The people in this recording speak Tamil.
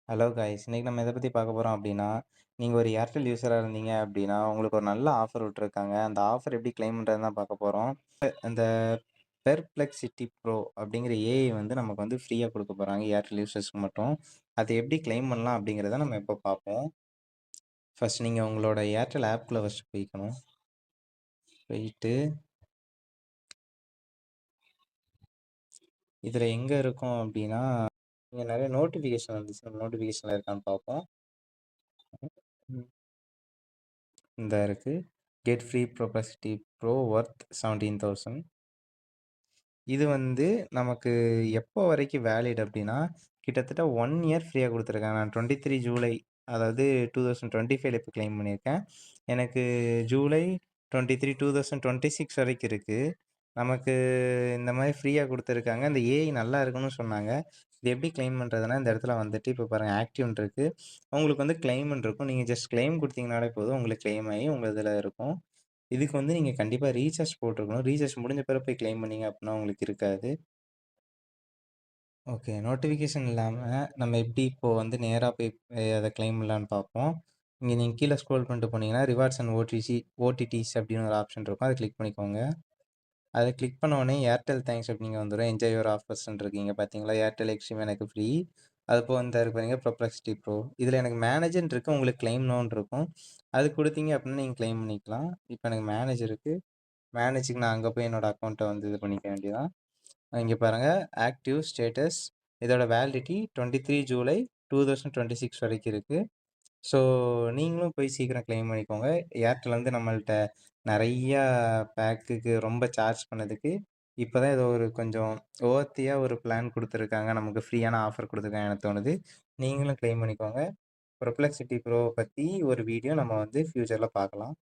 Hello guys! இன்னைக்கு நம்ம எத பத்தி பார்க்க போறோம் அப்டின்னா, நீங்க ஒரு ஏர்டெல் யூசரா இருந்தீங்க அப்டின்னா, உங்களுக்கு ஒரு நல்ல ஆஃபர் விட்டுருக்காங்க. அந்த ஆஃபர் எப்படி கிளைம் பண்றதுன்னு தான் பார்க்க போறோம். அந்த பெர்ப்ளெக்ஸிட்டி ப்ரோ அப்படிங்கிற ஏஐ வந்து நமக்கு வந்து ஃப்ரீயா குடுக்க போறாங்க ஏர்டெல் யூசர்ஸ்க்கு மட்டும். அத எப்படி கிளைம் பண்ணலாம் அப்படிங்கிறத நம்ம இப்ப பார்ப்போம். ஃபர்ஸ்ட் நீங்க உங்களோட ஏர்டெல் ஆப்க்குள்ள ஃபர்ஸ்ட் போய்க்கணும். போயிட்டு இதுல எங்க இருக்கும் அப்டின்னா, இங்க நெறைய நோட்டிஃபிகேஷன் வந்துச்சு. நோட்டிஃபிகேஷன்ல இருக்கான்னு பார்ப்போம். ம். இந்தா இருக்கு. Get free perplexity pro worth 17,000. இது வந்து நமக்கு எப்போ வரைக்கும் வேலிட் அப்டின்னா, கிட்டத்தட்ட 1 இயர் ஃப்ரீயா குடுத்துருக்காங்க. நான் 23 ஜூலை அதாவது 2025ல இப்ப கிளைம் பண்ணியிருக்கேன். எனக்கு ஜூலை 23, 2026 வரைக்கும் இருக்கு. நமக்கு இந்த மாரி ஃப்ரீயா குடுத்துருக்காங்க. இந்த ஏஐ நல்லா இருக்குன்னு சொன்னாங்க. இது எப்படி கிளைம் பண்றதுன்னா, இந்த இடத்துல வந்துட்டு இப்ப பாருங்க ஆக்டிவ்ன்னு இருக்கு. உங்களுக்கு வந்து கிளைம்ன்னு இருக்கும். நீங்க ஜஸ்ட் கிளைம் குடுத்தீங்கனாலே போதும். உங்களுக்கு கிளைம் ஆகி உங்க இதுல இருக்கும். இதுக்கு வந்து நீங்க கண்டிப்பா ரீசார்ஜ் போட்டுருக்கணும். ரீசார்ஜ் முடிஞ்ச பிறகு போய் கிளைம் பண்ணீங்க அப்டின்னா உங்களுக்கு இருக்காது. ஓகே. நோட்டிஃபிகேஷன் இல்லாம நம்ம எப்படி இப்போ வந்து நேரா போய் அத கிளைம் பண்ணலான்னு பார்ப்போம். இங்க நீங்க கீழ ஸ்க்ரோல் பண்ணிட்டு போனீங்கன்னா, ரிவார்ட்ஸ் அண்ட் ஓடிடிஸ் அப்படின்னு ஒரு ஆப்ஷன் இருக்கும். அத கிளிக் பண்ணிக்கோங்க. அத கிளிக் பண்ண உடனே ஏர்டெல் தேங்க்ஸ் அப்படின்னு வந்துரும். என்ஜாய் யுவர் ஆஃபர்ஸ்ன்னு இருக்கு இங்க பார்த்தீங்களா? ஏர்டெல் எக்ஸ்ட்ரீம் எனக்கு ஃப்ரீ. அது போக இந்த இருக்கு பாருங்க பெர்ப்ளெக்ஸிட்டி ப்ரோ. இதுல எனக்கு மேனேஜர்ன்னு இருக்கு. உங்களுக்கு கிளைம் நோன்னு இருக்கும். அது குடுத்தீங்க அப்படின்னா நீங்க கிளைம் பண்ணிக்கலாம். இப்ப எனக்கு மேனேஜ் இருக்கு. மேனேஜ்க்கு நான் அங்க போய் என்னோட அக்கவுண்ட்ட வந்து இது பண்ணிக்க வேண்டியதுதான். இங்க பாருங்க ஆக்டிவ் ஸ்டேட்டஸ் இதோட வேலிடிட்டி 23 ஜூலை 2026 வரைக்கும் இருக்கு. ஸோ நீங்களும் போய் சீக்கிரம் கிளைம் பண்ணிக்கோங்க. ஏர்டெல் வந்து நம்மள்ட்ட நெறையா பேக்குக்கு ரொம்ப சார்ஜ் பண்ணதுக்கு, இப்ப தான் ஏதோ ஒரு கொஞ்சம் வொர்த்தியா ஒரு பிளான் குடுத்துருக்காங்க. நமக்கு ஃப்ரீயான ஆஃபர் குடுத்துருக்காங்கன்னு எனக்கு தோணுது. நீங்களும் கிளைம் பண்ணிக்கோங்க. பெர்ப்ளெக்ஸிட்டி ப்ரோ பத்தி ஒரு வீடியோ நம்ம வந்து ஃபியூச்சர்ல பார்க்கலாம்.